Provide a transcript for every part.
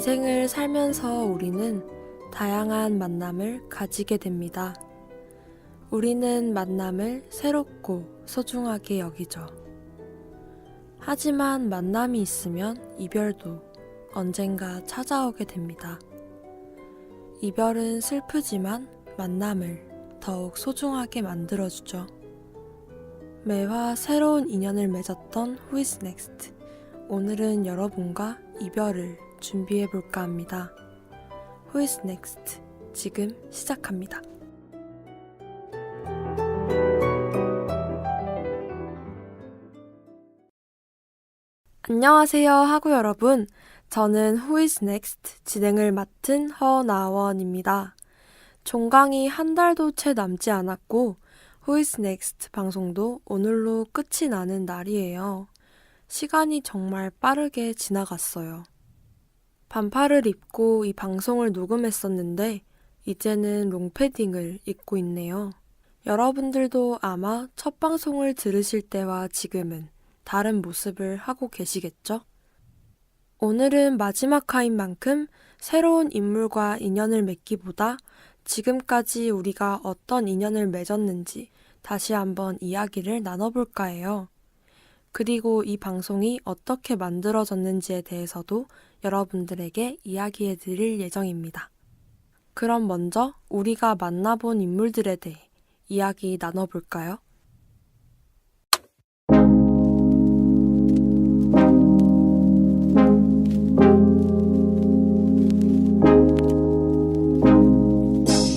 인생을 살면서 우리는 다양한 만남을 가지게 됩니다. 우리는 만남을 새롭고 소중하게 여기죠. 하지만 만남이 있으면 이별도 언젠가 찾아오게 됩니다. 이별은 슬프지만 만남을 더욱 소중하게 만들어주죠. 매화 새로운 인연을 맺었던 Who is Next? 오늘은 여러분과 이별을 준비해볼까 합니다. Who is Next? 지금 시작합니다. 안녕하세요 하구 여러분. 저는 Who is Next? 진행을 맡은 허나원입니다. 종강이 한 달도 채 남지 않았고 Who is Next 방송도 오늘로 끝이 나는 날이에요. 시간이 정말 빠르게 지나갔어요. 반팔을 입고 이 방송을 녹음했었는데 이제는 롱패딩을 입고 있네요. 여러분들도 아마 첫 방송을 들으실 때와 지금은 다른 모습을 하고 계시겠죠? 오늘은 마지막 화인 만큼 새로운 인물과 인연을 맺기보다 지금까지 우리가 어떤 인연을 맺었는지 다시 한번 이야기를 나눠볼까 해요. 그리고 이 방송이 어떻게 만들어졌는지에 대해서도 여러분들에게 이야기해 드릴 예정입니다. 그럼 먼저 우리가 만나본 인물들에 대해 이야기 나눠볼까요?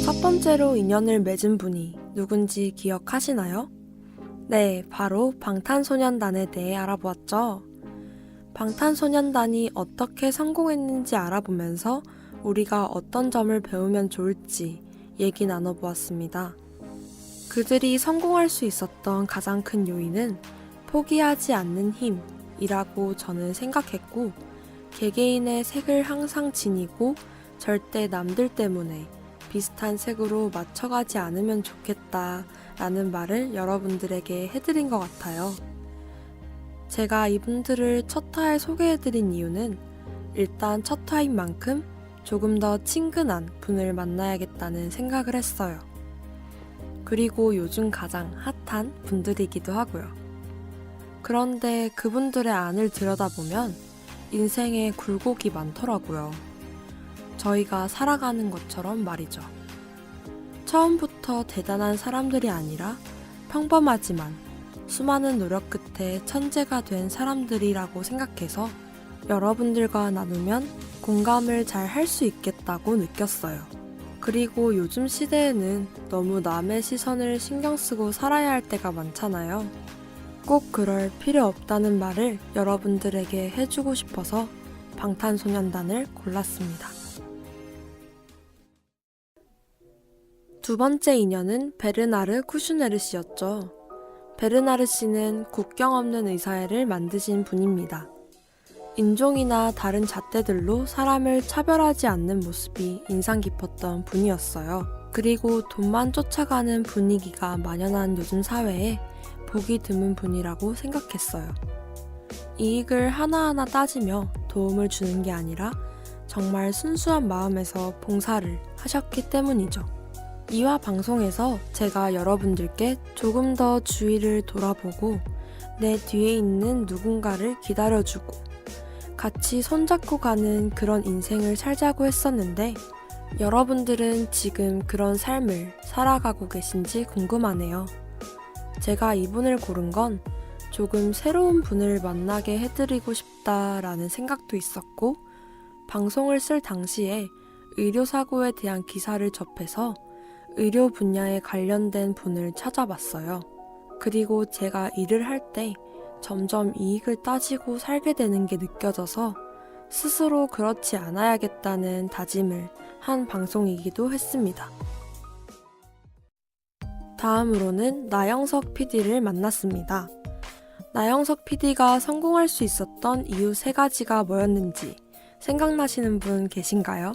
첫 번째로 인연을 맺은 분이 누군지 기억하시나요? 네, 바로 방탄소년단에 대해 알아보았죠. 방탄소년단이 어떻게 성공했는지 알아보면서 우리가 어떤 점을 배우면 좋을지 얘기 나눠보았습니다. 그들이 성공할 수 있었던 가장 큰 요인은 포기하지 않는 힘이라고 저는 생각했고, 개개인의 색을 항상 지니고 절대 남들 때문에 비슷한 색으로 맞춰가지 않으면 좋겠다 라는 말을 여러분들에게 해드린 것 같아요. 제가 이분들을 첫 화에 소개해드린 이유는 일단 첫 화인 만큼 조금 더 친근한 분을 만나야겠다는 생각을 했어요. 그리고 요즘 가장 핫한 분들이기도 하고요. 그런데 그분들의 안을 들여다보면 인생에 굴곡이 많더라고요. 저희가 살아가는 것처럼 말이죠. 처음부터 대단한 사람들이 아니라 평범하지만 수많은 노력 끝에 천재가 된 사람들이라고 생각해서 여러분들과 나누면 공감을 잘 할 수 있겠다고 느꼈어요. 그리고 요즘 시대에는 너무 남의 시선을 신경 쓰고 살아야 할 때가 많잖아요. 꼭 그럴 필요 없다는 말을 여러분들에게 해주고 싶어서 방탄소년단을 골랐습니다. 두 번째 인연은 베르나르 쿠슈네르 씨였죠. 베르나르 씨는 국경 없는 의사회를 만드신 분입니다. 인종이나 다른 잣대들로 사람을 차별하지 않는 모습이 인상 깊었던 분이었어요. 그리고 돈만 쫓아가는 분위기가 만연한 요즘 사회에 보기 드문 분이라고 생각했어요. 이익을 하나하나 따지며 도움을 주는 게 아니라 정말 순수한 마음에서 봉사를 하셨기 때문이죠. 이화 방송에서 제가 여러분들께 조금 더 주위를 돌아보고 내 뒤에 있는 누군가를 기다려주고 같이 손잡고 가는 그런 인생을 살자고 했었는데 여러분들은 지금 그런 삶을 살아가고 계신지 궁금하네요. 제가 이분을 고른 건 조금 새로운 분을 만나게 해드리고 싶다라는 생각도 있었고, 방송을 쓸 당시에 의료사고에 대한 기사를 접해서 의료 분야에 관련된 분을 찾아봤어요. 그리고 제가 일을 할 때 점점 이익을 따지고 살게 되는 게 느껴져서 스스로 그렇지 않아야겠다는 다짐을 한 방송이기도 했습니다. 다음으로는 나영석 PD를 만났습니다. 나영석 PD가 성공할 수 있었던 이유 3가지가 뭐였는지 생각나시는 분 계신가요?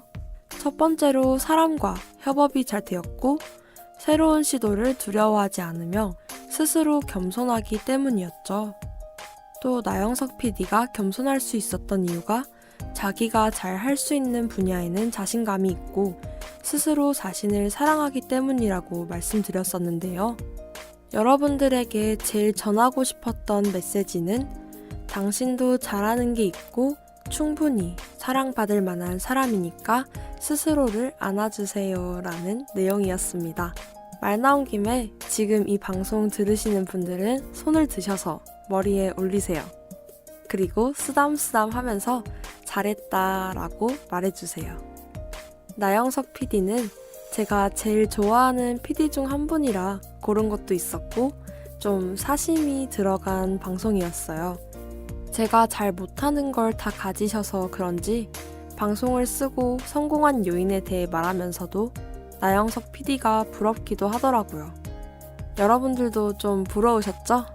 첫 번째로 사람과 협업이 잘 되었고 새로운 시도를 두려워하지 않으며 스스로 겸손하기 때문이었죠. 또 나영석 PD가 겸손할 수 있었던 이유가 자기가 잘 할 수 있는 분야에는 자신감이 있고 스스로 자신을 사랑하기 때문이라고 말씀드렸었는데요. 여러분들에게 제일 전하고 싶었던 메시지는 당신도 잘하는 게 있고 충분히 사랑받을 만한 사람이니까 스스로를 안아주세요 라는 내용이었습니다. 말 나온 김에 지금 이 방송 들으시는 분들은 손을 드셔서 머리에 올리세요. 그리고 쓰담쓰담 하면서 잘했다 라고 말해주세요. 나영석 PD는 제가 제일 좋아하는 PD 중 한 분이라 고른 것도 있었고 좀 사심이 들어간 방송이었어요. 제가 잘 못하는 걸 다 가지셔서 그런지 방송을 쓰고 성공한 요인에 대해 말하면서도 나영석 PD가 부럽기도 하더라고요. 여러분들도 좀 부러우셨죠?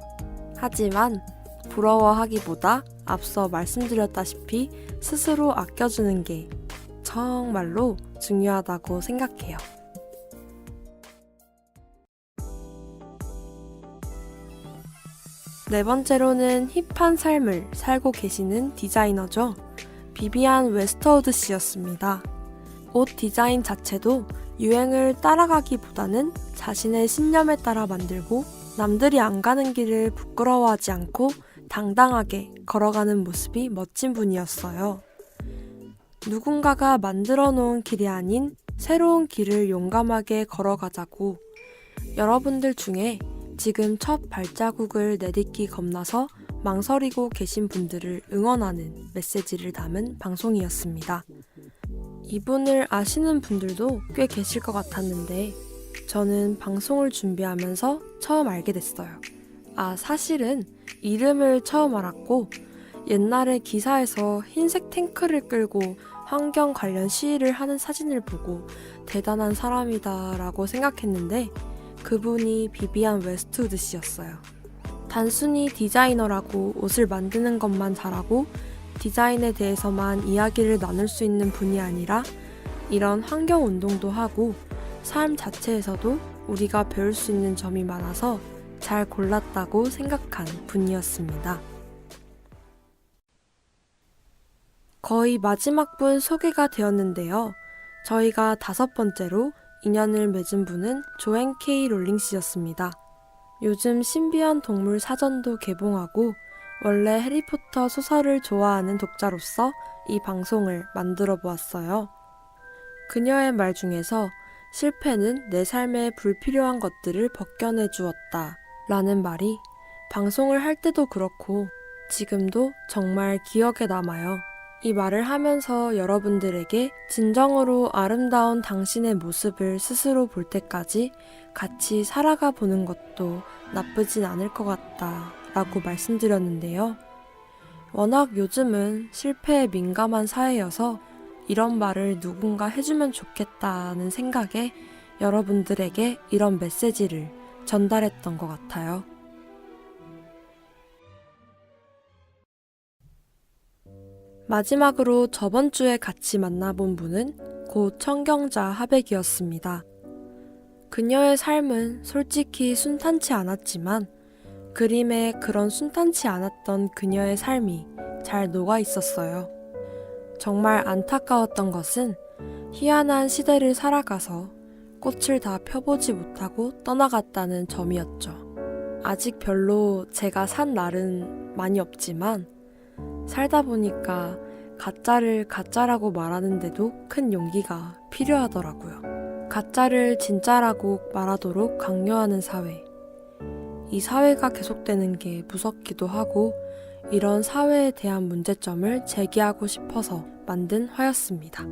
하지만 부러워하기보다 앞서 말씀드렸다시피 스스로 아껴주는 게 정말로 중요하다고 생각해요. 네 번째로는 힙한 삶을 살고 계시는 디자이너죠. 비비안 웨스터우드 씨였습니다. 옷 디자인 자체도 유행을 따라가기보다는 자신의 신념에 따라 만들고 남들이 안 가는 길을 부끄러워하지 않고 당당하게 걸어가는 모습이 멋진 분이었어요. 누군가가 만들어 놓은 길이 아닌 새로운 길을 용감하게 걸어가자고 여러분들 중에 지금 첫 발자국을 내딛기 겁나서 망설이고 계신 분들을 응원하는 메시지를 담은 방송이었습니다. 이분을 아시는 분들도 꽤 계실 것 같았는데 저는 방송을 준비하면서 처음 알게 됐어요. 사실은 이름을 처음 알았고 옛날에 기사에서 흰색 탱크를 끌고 환경 관련 시위를 하는 사진을 보고 대단한 사람이다 라고 생각했는데 그분이 비비안 웨스트우드 씨였어요. 단순히 디자이너라고 옷을 만드는 것만 잘하고 디자인에 대해서만 이야기를 나눌 수 있는 분이 아니라 이런 환경운동도 하고 삶 자체에서도 우리가 배울 수 있는 점이 많아서 잘 골랐다고 생각한 분이었습니다. 거의 마지막 분 소개가 되었는데요. 저희가 5번째로 인연을 맺은 분은 조앤 K 롤링 씨였습니다. 요즘 신비한 동물 사전도 개봉하고 원래 해리포터 소설을 좋아하는 독자로서 이 방송을 만들어 보았어요. 그녀의 말 중에서 실패는 내 삶에 불필요한 것들을 벗겨내 주었다 라는 말이 방송을 할 때도 그렇고 지금도 정말 기억에 남아요. 이 말을 하면서 여러분들에게 진정으로 아름다운 당신의 모습을 스스로 볼 때까지 같이 살아가 보는 것도 나쁘진 않을 것 같다 라고 말씀드렸는데요. 워낙 요즘은 실패에 민감한 사회여서 이런 말을 누군가 해주면 좋겠다는 생각에 여러분들에게 이런 메시지를 전달했던 것 같아요. 마지막으로 저번 주에 같이 만나본 분은 고 청경자 하백이었습니다. 그녀의 삶은 솔직히 순탄치 않았지만 그림에 그런 순탄치 않았던 그녀의 삶이 잘 녹아 있었어요. 정말 안타까웠던 것은 희한한 시대를 살아가서 꽃을 다 펴보지 못하고 떠나갔다는 점이었죠. 아직 별로 제가 산 날은 많이 없지만 살다 보니까 가짜를 가짜라고 말하는데도 큰 용기가 필요하더라고요. 가짜를 진짜라고 말하도록 강요하는 사회. 이 사회가 계속되는 게 무섭기도 하고 이런 사회에 대한 문제점을 제기하고 싶어서 만든 화였습니다.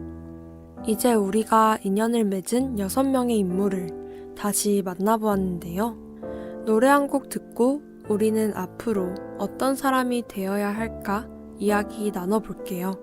이제 우리가 인연을 맺은 6명의 인물을 다시 만나보았는데요. 노래 한 곡 듣고 우리는 앞으로 어떤 사람이 되어야 할까 이야기 나눠볼게요.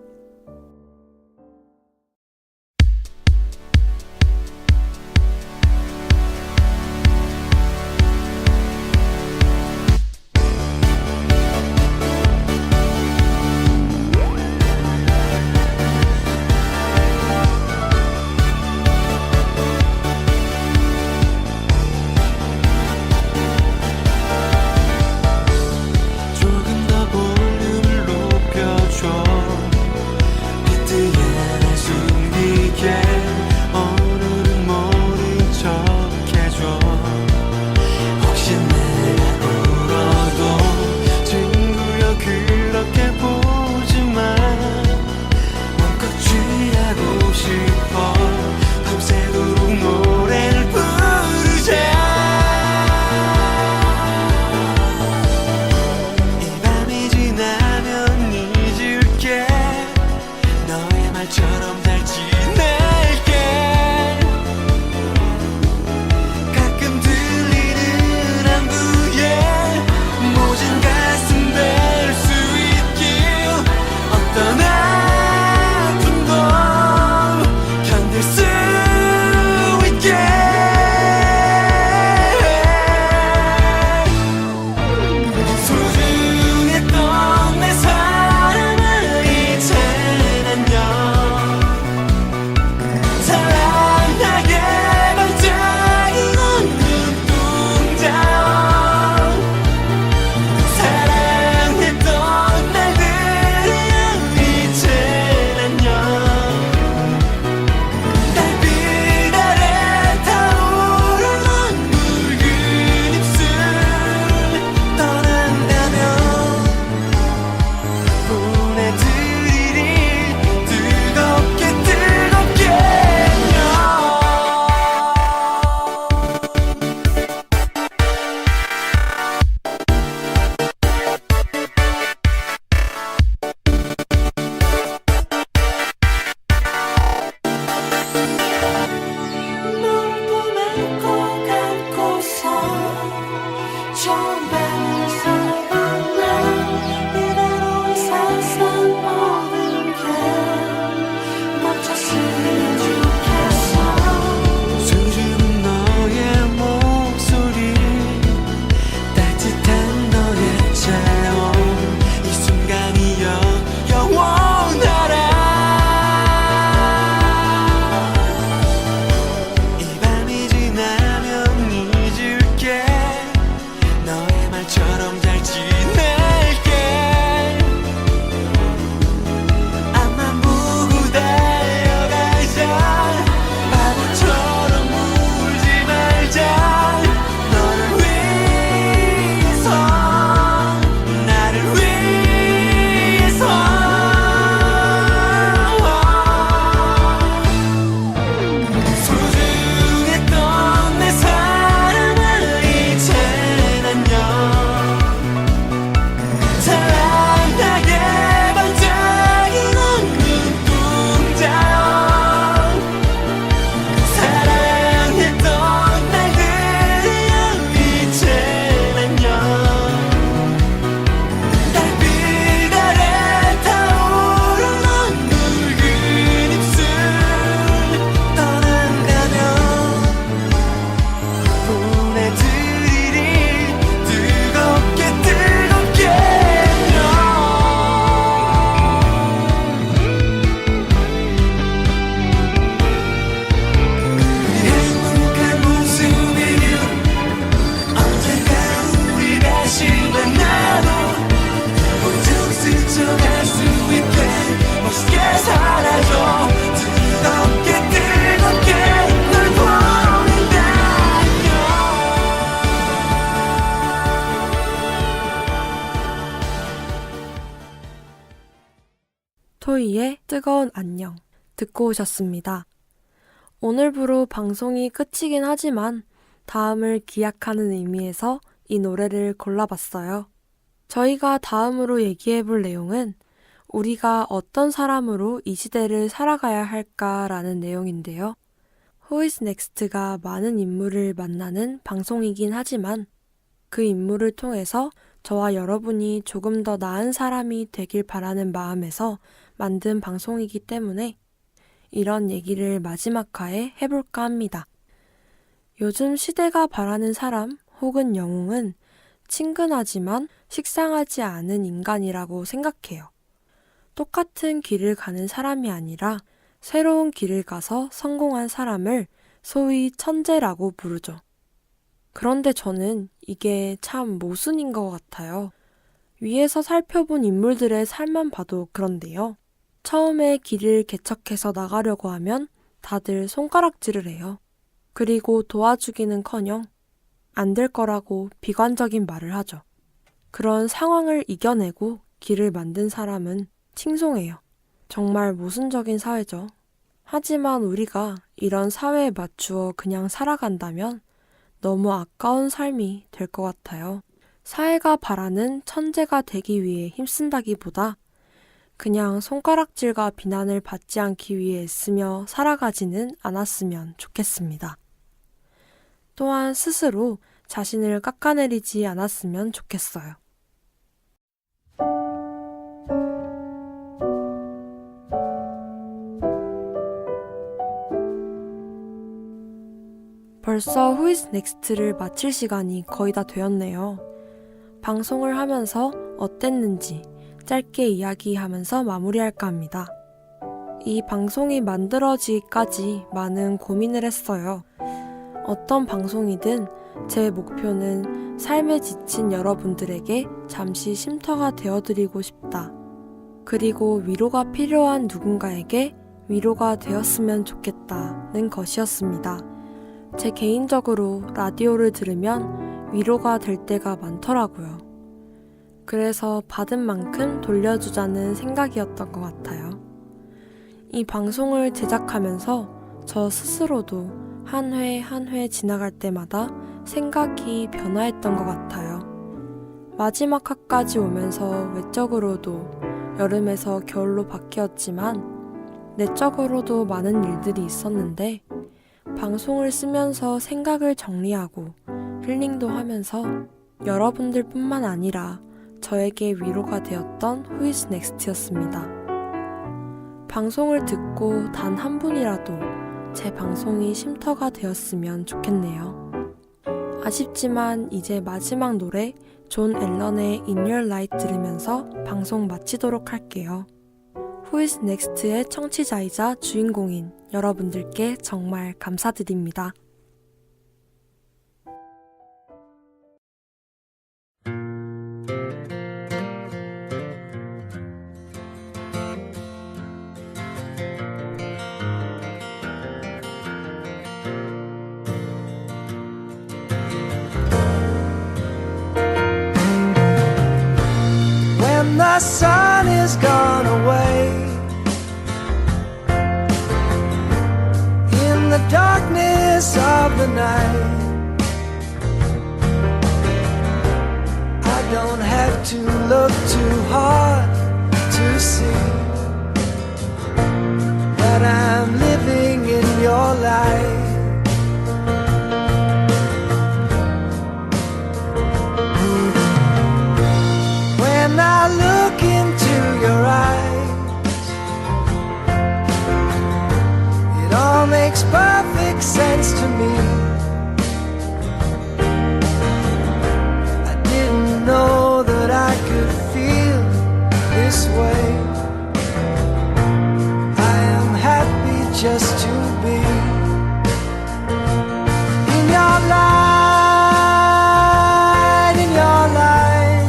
조금 더 볼륨을 높여줘 뜨거운 안녕 듣고 오셨습니다. 오늘부로 방송이 끝이긴 하지만 다음을 기약하는 의미에서 이 노래를 골라봤어요. 저희가 다음으로 얘기해볼 내용은 우리가 어떤 사람으로 이 시대를 살아가야 할까라는 내용인데요. Who is Next가 많은 인물을 만나는 방송이긴 하지만 그 인물을 통해서 저와 여러분이 조금 더 나은 사람이 되길 바라는 마음에서 만든 방송이기 때문에 이런 얘기를 마지막 화에 해볼까 합니다. 요즘 시대가 바라는 사람 혹은 영웅은 친근하지만 식상하지 않은 인간이라고 생각해요. 똑같은 길을 가는 사람이 아니라 새로운 길을 가서 성공한 사람을 소위 천재라고 부르죠. 그런데 저는 이게 참 모순인 것 같아요. 위에서 살펴본 인물들의 삶만 봐도 그런데요. 처음에 길을 개척해서 나가려고 하면 다들 손가락질을 해요. 그리고 도와주기는커녕 안 될 거라고 비관적인 말을 하죠. 그런 상황을 이겨내고 길을 만든 사람은 칭송해요. 정말 모순적인 사회죠. 하지만 우리가 이런 사회에 맞추어 그냥 살아간다면 너무 아까운 삶이 될 것 같아요. 사회가 바라는 천재가 되기 위해 힘쓴다기보다 그냥 손가락질과 비난을 받지 않기 위해 애쓰며 살아가지는 않았으면 좋겠습니다. 또한 스스로 자신을 깎아내리지 않았으면 좋겠어요. 벌써 Who is Next를 마칠 시간이 거의 다 되었네요. 방송을 하면서 어땠는지 짧게 이야기하면서 마무리할까 합니다. 이 방송이 만들어지기까지 많은 고민을 했어요. 어떤 방송이든 제 목표는 삶에 지친 여러분들에게 잠시 쉼터가 되어드리고 싶다. 그리고 위로가 필요한 누군가에게 위로가 되었으면 좋겠다는 것이었습니다. 제 개인적으로 라디오를 들으면 위로가 될 때가 많더라고요. 그래서 받은 만큼 돌려주자는 생각이었던 것 같아요. 이 방송을 제작하면서 저 스스로도 한 회 한 회 지나갈 때마다 생각이 변화했던 것 같아요. 마지막 화까지 오면서 외적으로도 여름에서 겨울로 바뀌었지만 내적으로도 많은 일들이 있었는데 방송을 쓰면서 생각을 정리하고 힐링도 하면서 여러분들 뿐만 아니라 저에게 위로가 되었던 Who is Next였습니다. 방송을 듣고 단 한 분이라도 제 방송이 쉼터가 되었으면 좋겠네요. 아쉽지만 이제 마지막 노래 존 앨런의 In Your Light 들으면서 방송 마치도록 할게요. Who is Next의 청취자이자 주인공인 여러분들께 정말 감사드립니다. When the sun is gone away, in the darkness of the night, I don't have to look too hard to see that I'm living in your light. When I look into your eyes, it all makes perfect sense to me. I didn't know that I could feel this way. I am happy just to be in your light, in your light.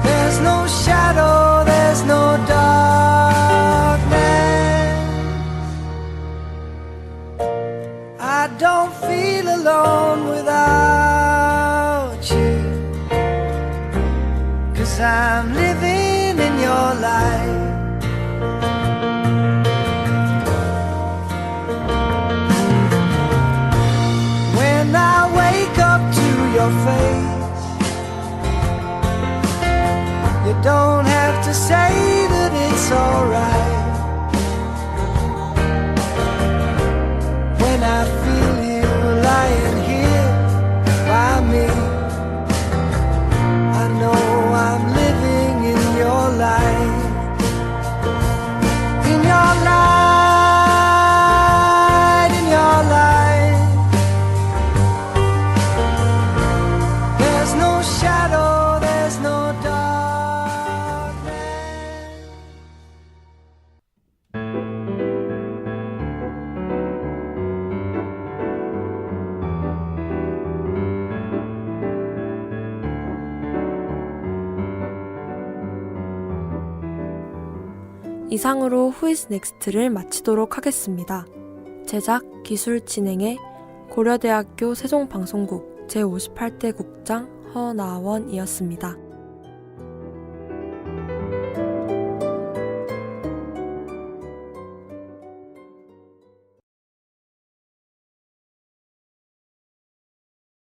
There's no shadow, there's no darkness. I don't feel alone without you, 'cause I'm living in don't have to say that it's alright. When I feel you lying here by me, I know I'm living in your life. In your light, in your light, there's no shadow, there's no darkness. 이상으로 Who is Next를 마치도록 하겠습니다. 제작, 기술 진행의 고려대학교 세종방송국 제58대 국장 허나원이었습니다.